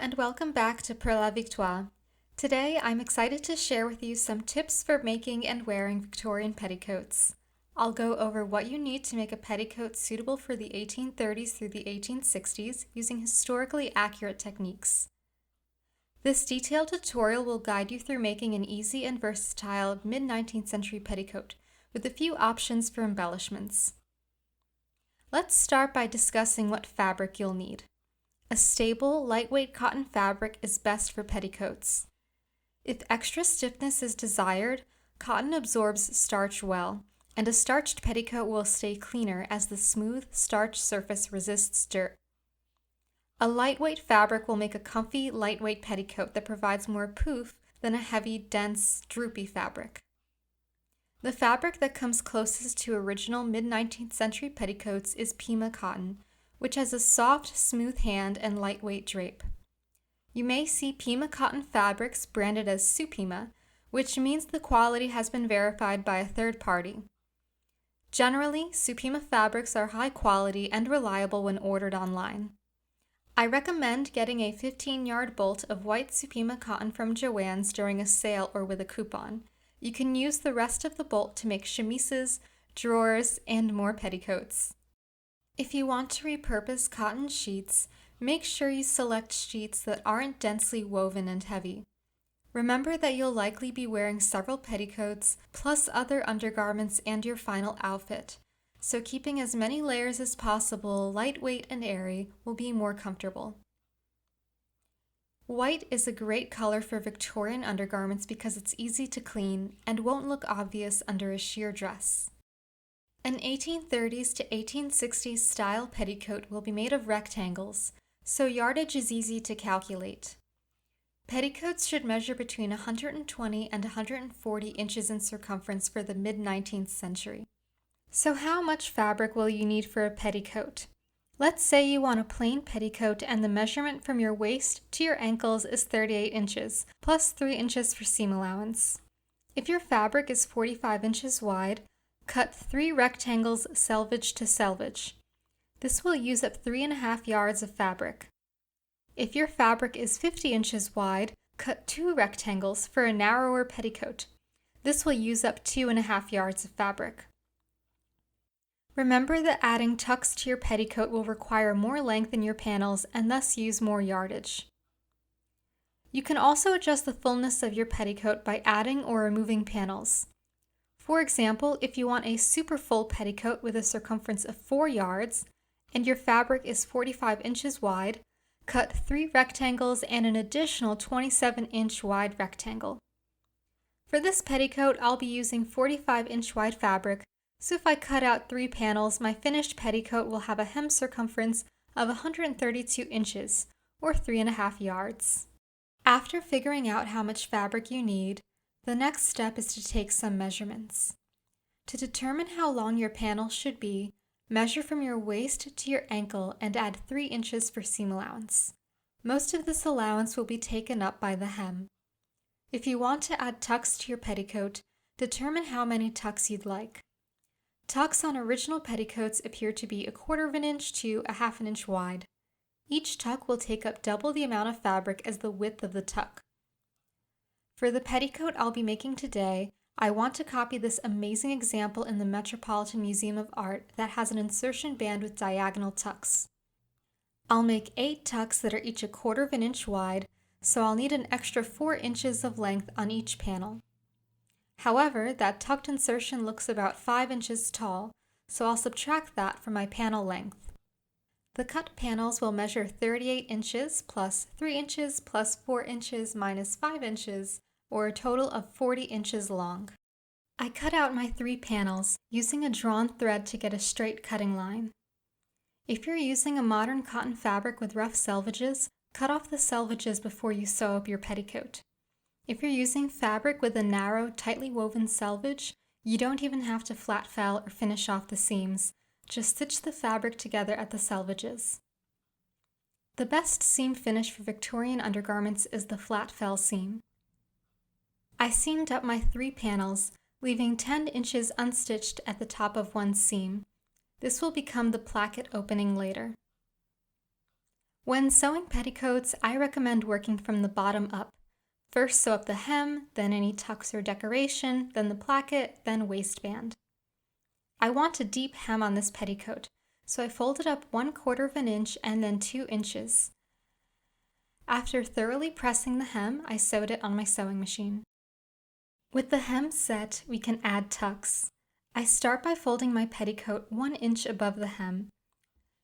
and welcome back to Pour la Victoire. Today, I'm excited to share with you some tips for making and wearing Victorian petticoats. I'll go over what you need to make a petticoat suitable for the 1830s through the 1860s using historically accurate techniques. This detailed tutorial will guide you through making an easy and versatile mid-19th century petticoat with a few options for embellishments. Let's start by discussing what fabric you'll need. A stable, lightweight cotton fabric is best for petticoats. If extra stiffness is desired, cotton absorbs starch well, and a starched petticoat will stay cleaner as the smooth, starched surface resists dirt. A lightweight fabric will make a comfy, lightweight petticoat that provides more poof than a heavy, dense, droopy fabric. The fabric that comes closest to original mid-19th century petticoats is Pima cotton, which has a soft, smooth hand and lightweight drape. You may see Pima cotton fabrics branded as Supima, which means the quality has been verified by a third party. Generally, Supima fabrics are high quality and reliable when ordered online. I recommend getting a 15-yard bolt of white Supima cotton from Joann's during a sale or with a coupon. You can use the rest of the bolt to make chemises, drawers, and more petticoats. If you want to repurpose cotton sheets, make sure you select sheets that aren't densely woven and heavy. Remember that you'll likely be wearing several petticoats, plus other undergarments and your final outfit, so keeping as many layers as possible, lightweight and airy, will be more comfortable. White is a great color for Victorian undergarments because it's easy to clean and won't look obvious under a sheer dress. An 1830s to 1860s style petticoat will be made of rectangles, so yardage is easy to calculate. Petticoats should measure between 120 and 140 inches in circumference for the mid-19th century. So how much fabric will you need for a petticoat? Let's say you want a plain petticoat and the measurement from your waist to your ankles is 38 inches, plus 3 inches for seam allowance. If your fabric is 45 inches wide, cut 3 rectangles selvage to selvage. This will use up 3.5 yards of fabric. If your fabric is 50 inches wide, cut 2 rectangles for a narrower petticoat. This will use up 2.5 yards of fabric. Remember that adding tucks to your petticoat will require more length in your panels and thus use more yardage. You can also adjust the fullness of your petticoat by adding or removing panels. For example, if you want a super full petticoat with a circumference of 4 yards and your fabric is 45 inches wide, cut 3 rectangles and an additional 27-inch wide rectangle. For this petticoat, I'll be using 45-inch wide fabric, so if I cut out 3 panels, my finished petticoat will have a hem circumference of 132 inches, or 3.5 yards. After figuring out how much fabric you need, the next step is to take some measurements. To determine how long your panel should be, measure from your waist to your ankle and add 3 inches for seam allowance. Most of this allowance will be taken up by the hem. If you want to add tucks to your petticoat, determine how many tucks you'd like. Tucks on original petticoats appear to be 1/4 inch to 1/2 inch wide. Each tuck will take up double the amount of fabric as the width of the tuck. For the petticoat I'll be making today, I want to copy this amazing example in the Metropolitan Museum of Art that has an insertion band with diagonal tucks. I'll make 8 tucks that are each 1/4 inch wide, so I'll need an extra 4 inches of length on each panel. However, that tucked insertion looks about 5 inches tall, so I'll subtract that from my panel length. The cut panels will measure 38 inches plus 3 inches plus 4 inches minus 5 inches, or a total of 40 inches long. I cut out my 3 panels using a drawn thread to get a straight cutting line. If you're using a modern cotton fabric with rough selvages, cut off the selvages before you sew up your petticoat. If you're using fabric with a narrow, tightly woven selvage, you don't even have to flat fell or finish off the seams. Just stitch the fabric together at the selvages. The best seam finish for Victorian undergarments is the flat fell seam. I seamed up my 3 panels, leaving 10 inches unstitched at the top of one seam. This will become the placket opening later. When sewing petticoats, I recommend working from the bottom up. First sew up the hem, then any tucks or decoration, then the placket, then waistband. I want a deep hem on this petticoat, so I folded up 1/4 of an inch and then 2 inches. After thoroughly pressing the hem, I sewed it on my sewing machine. With the hem set, we can add tucks. I start by folding my petticoat 1 inch above the hem.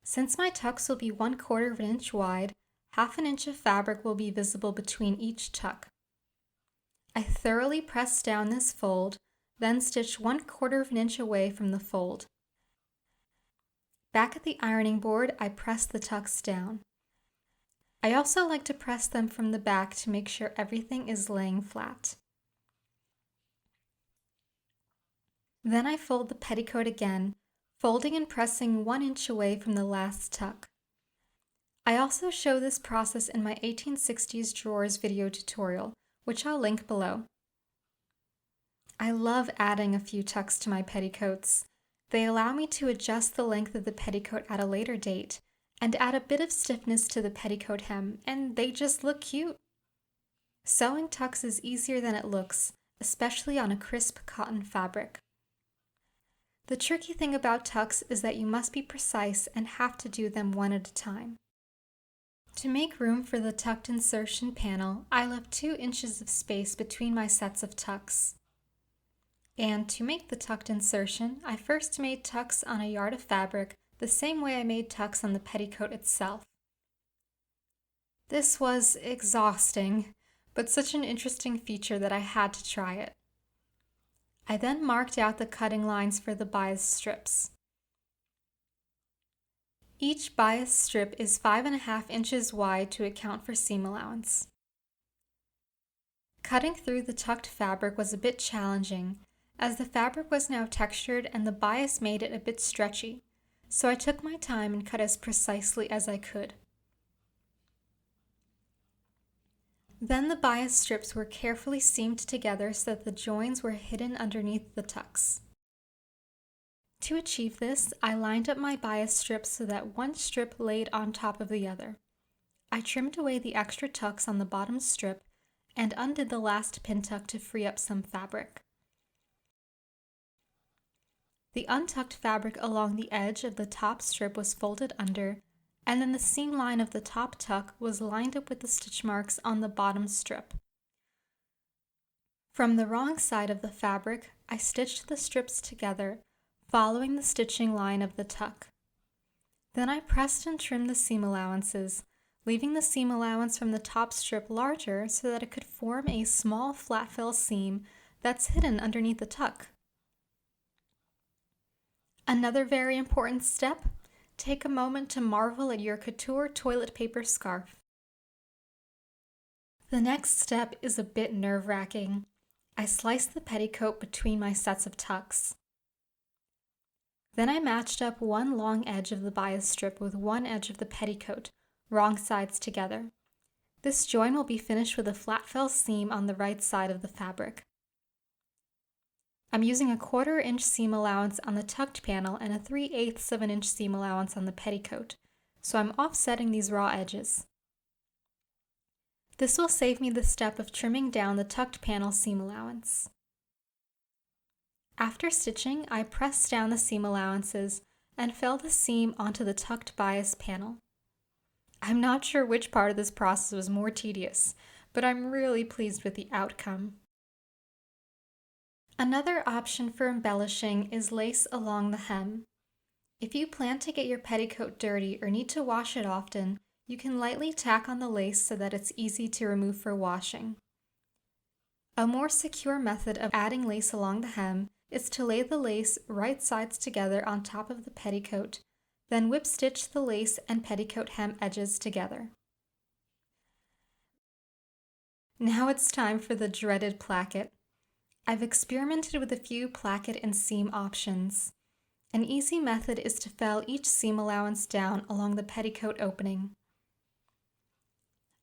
Since my tucks will be 1/4 of an inch wide, 1/2 an inch of fabric will be visible between each tuck. I thoroughly press down this fold, then stitch 1/4 of an inch away from the fold. Back at the ironing board, I press the tucks down. I also like to press them from the back to make sure everything is laying flat. Then I fold the petticoat again, folding and pressing 1 inch away from the last tuck. I also show this process in my 1860s drawers video tutorial, which I'll link below. I love adding a few tucks to my petticoats. They allow me to adjust the length of the petticoat at a later date and add a bit of stiffness to the petticoat hem, and they just look cute. Sewing tucks is easier than it looks, especially on a crisp cotton fabric. The tricky thing about tucks is that you must be precise and have to do them one at a time. To make room for the tucked insertion panel, I left 2 inches of space between my sets of tucks. And to make the tucked insertion, I first made tucks on a yard of fabric the same way I made tucks on the petticoat itself. This was exhausting, but such an interesting feature that I had to try it. I then marked out the cutting lines for the bias strips. Each bias strip is 5.5 inches wide to account for seam allowance. Cutting through the tucked fabric was a bit challenging, as the fabric was now textured and the bias made it a bit stretchy, so I took my time and cut as precisely as I could. Then the bias strips were carefully seamed together so that the joins were hidden underneath the tucks. To achieve this, I lined up my bias strips so that one strip laid on top of the other. I trimmed away the extra tucks on the bottom strip and undid the last pin tuck to free up some fabric. The untucked fabric along the edge of the top strip was folded under, and then the seam line of the top tuck was lined up with the stitch marks on the bottom strip. From the wrong side of the fabric, I stitched the strips together, following the stitching line of the tuck. Then I pressed and trimmed the seam allowances, leaving the seam allowance from the top strip larger so that it could form a small flat fill seam that's hidden underneath the tuck. Another very important step: take a moment to marvel at your couture toilet paper scarf. The next step is a bit nerve-wracking. I sliced the petticoat between my sets of tucks. Then I matched up one long edge of the bias strip with one edge of the petticoat, wrong sides together. This join will be finished with a flat fill seam on the right side of the fabric. I'm using a 1/4 inch seam allowance on the tucked panel and a 3/8 of an inch seam allowance on the petticoat, so I'm offsetting these raw edges. This will save me the step of trimming down the tucked panel seam allowance. After stitching, I press down the seam allowances and fill the seam onto the tucked bias panel. I'm not sure which part of this process was more tedious, but I'm really pleased with the outcome. Another option for embellishing is lace along the hem. If you plan to get your petticoat dirty or need to wash it often, you can lightly tack on the lace so that it's easy to remove for washing. A more secure method of adding lace along the hem is to lay the lace right sides together on top of the petticoat, then whip stitch the lace and petticoat hem edges together. Now it's time for the dreaded placket. I've experimented with a few placket and seam options. An easy method is to fell each seam allowance down along the petticoat opening.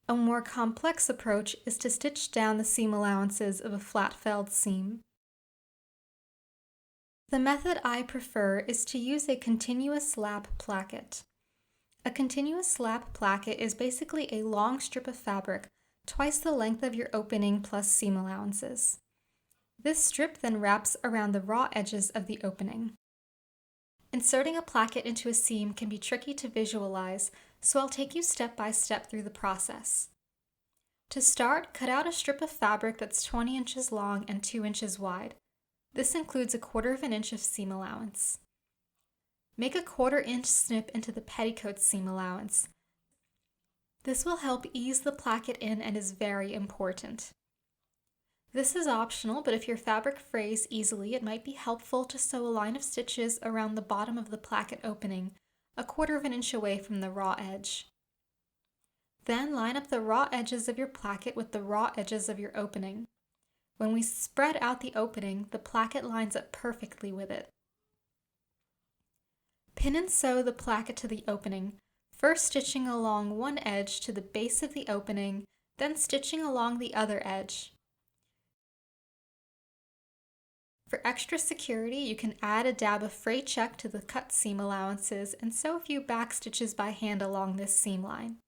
A more complex approach is to stitch down the seam allowances of a flat-felled seam. The method I prefer is to use a continuous lap placket. A continuous lap placket is basically a long strip of fabric, twice the length of your opening plus seam allowances. This strip then wraps around the raw edges of the opening. Inserting a placket into a seam can be tricky to visualize, so I'll take you step by step through the process. To start, cut out a strip of fabric that's 20 inches long and 2 inches wide. This includes 1/4 inch of seam allowance. Make a 1/4 inch snip into the petticoat seam allowance. This will help ease the placket in and is very important. This is optional, but if your fabric frays easily, it might be helpful to sew a line of stitches around the bottom of the placket opening, 1/4 inch away from the raw edge. Then line up the raw edges of your placket with the raw edges of your opening. When we spread out the opening, the placket lines up perfectly with it. Pin and sew the placket to the opening, first stitching along one edge to the base of the opening, then stitching along the other edge. For extra security, you can add a dab of fray check to the cut seam allowances and sew a few back stitches by hand along this seam line.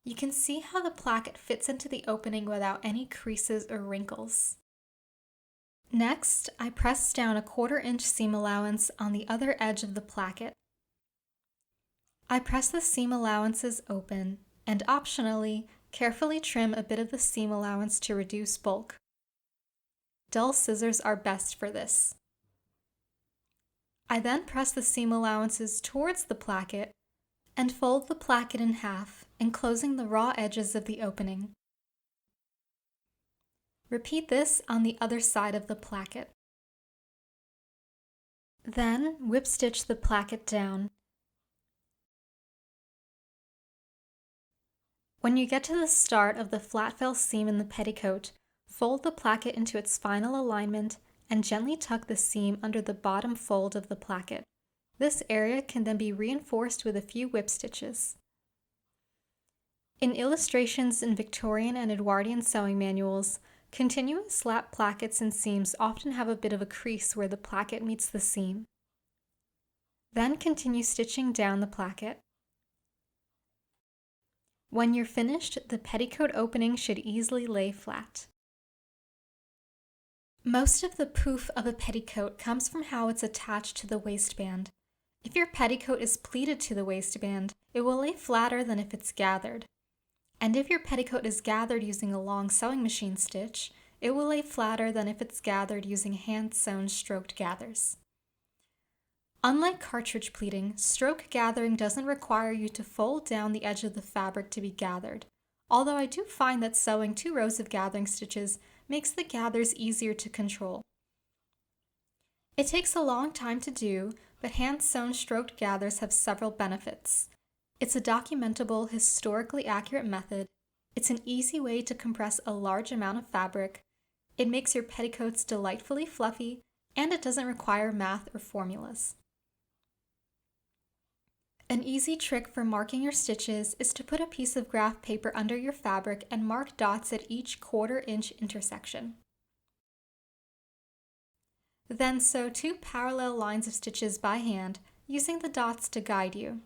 You can see how the placket fits into the opening without any creases or wrinkles. Next, I press down a 1/4 inch seam allowance on the other edge of the placket. I press the seam allowances open and optionally, carefully trim a bit of the seam allowance to reduce bulk. Dull scissors are best for this. I then press the seam allowances towards the placket and fold the placket in half, enclosing the raw edges of the opening. Repeat this on the other side of the placket. Then whip stitch the placket down. When you get to the start of the flat fill seam in the petticoat, fold the placket into its final alignment and gently tuck the seam under the bottom fold of the placket. This area can then be reinforced with a few whip stitches. In illustrations in Victorian and Edwardian sewing manuals, continuous lap plackets and seams often have a bit of a crease where the placket meets the seam. Then continue stitching down the placket. When you're finished, the petticoat opening should easily lay flat. Most of the poof of a petticoat comes from how it's attached to the waistband. If your petticoat is pleated to the waistband, it will lay flatter than if it's gathered. And if your petticoat is gathered using a long sewing machine stitch, it will lay flatter than if it's gathered using hand-sewn stroked gathers. Unlike cartridge pleating, stroke gathering doesn't require you to fold down the edge of the fabric to be gathered, although I do find that sewing 2 rows of gathering stitches makes the gathers easier to control. It takes a long time to do, but hand-sewn stroked gathers have several benefits. It's a documentable, historically accurate method, it's an easy way to compress a large amount of fabric, it makes your petticoats delightfully fluffy, and it doesn't require math or formulas. An easy trick for marking your stitches is to put a piece of graph paper under your fabric and mark dots at each 1/4 inch intersection. Then sew 2 parallel lines of stitches by hand, using the dots to guide you.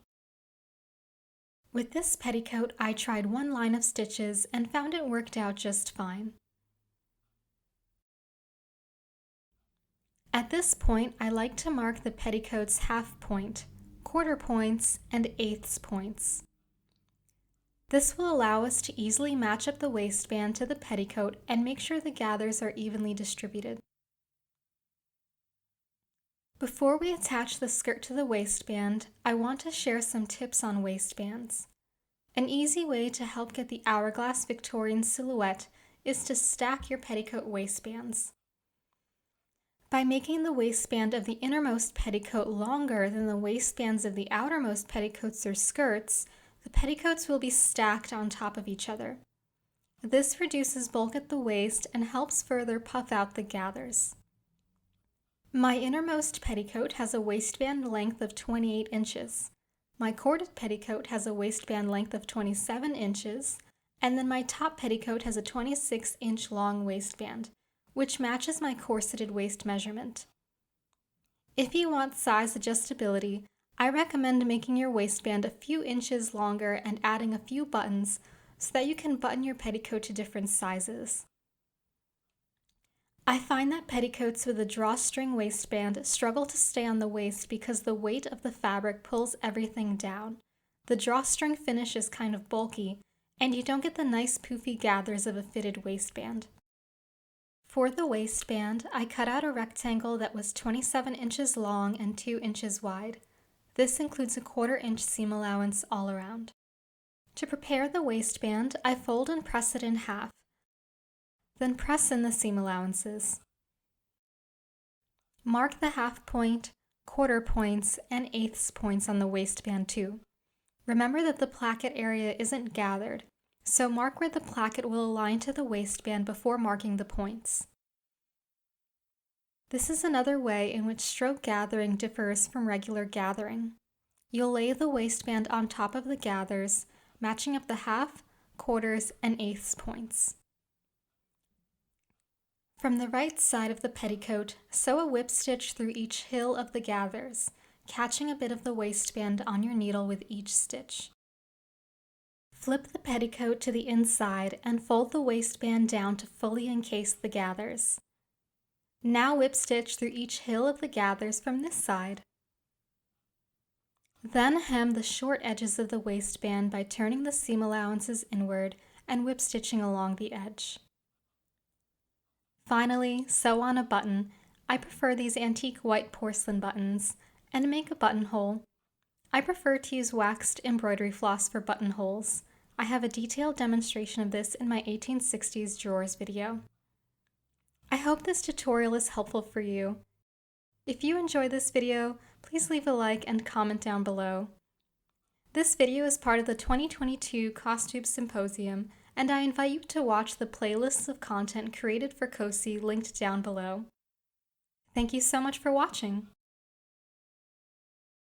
With this petticoat, I tried 1 line of stitches and found it worked out just fine. At this point, I like to mark the petticoat's half point, 1/4 points, and 1/8 points. This will allow us to easily match up the waistband to the petticoat and make sure the gathers are evenly distributed. Before we attach the skirt to the waistband, I want to share some tips on waistbands. An easy way to help get the hourglass Victorian silhouette is to stack your petticoat waistbands. By making the waistband of the innermost petticoat longer than the waistbands of the outermost petticoats or skirts, the petticoats will be stacked on top of each other. This reduces bulk at the waist and helps further puff out the gathers. My innermost petticoat has a waistband length of 28 inches. My corded petticoat has a waistband length of 27 inches, and then my top petticoat has a 26-inch long waistband, which matches my corseted waist measurement. If you want size adjustability, I recommend making your waistband a few inches longer and adding a few buttons so that you can button your petticoat to different sizes. I find that petticoats with a drawstring waistband struggle to stay on the waist because the weight of the fabric pulls everything down. The drawstring finish is kind of bulky, and you don't get the nice poofy gathers of a fitted waistband. For the waistband, I cut out a rectangle that was 27 inches long and 2 inches wide. This includes a 1/4 inch seam allowance all around. To prepare the waistband, I fold and press it in half. Then press in the seam allowances. Mark the half point, 1/4 points, and 1/8 points on the waistband too. Remember that the placket area isn't gathered, so mark where the placket will align to the waistband before marking the points. This is another way in which stroke gathering differs from regular gathering. You'll lay the waistband on top of the gathers, matching up the half, 1/4s, and 1/8 points. From the right side of the petticoat, sew a whip stitch through each hill of the gathers, catching a bit of the waistband on your needle with each stitch. Flip the petticoat to the inside and fold the waistband down to fully encase the gathers. Now whip stitch through each hill of the gathers from this side. Then hem the short edges of the waistband by turning the seam allowances inward and whip stitching along the edge. Finally, sew on a button. I prefer these antique white porcelain buttons, and make a buttonhole. I prefer to use waxed embroidery floss for buttonholes. I have a detailed demonstration of this in my 1860s drawers video. I hope this tutorial is helpful for you. If you enjoyed this video, please leave a like and comment down below. This video is part of the 2022 Costume Symposium, and I invite you to watch the playlists of content created for COSI linked down below. Thank you so much for watching!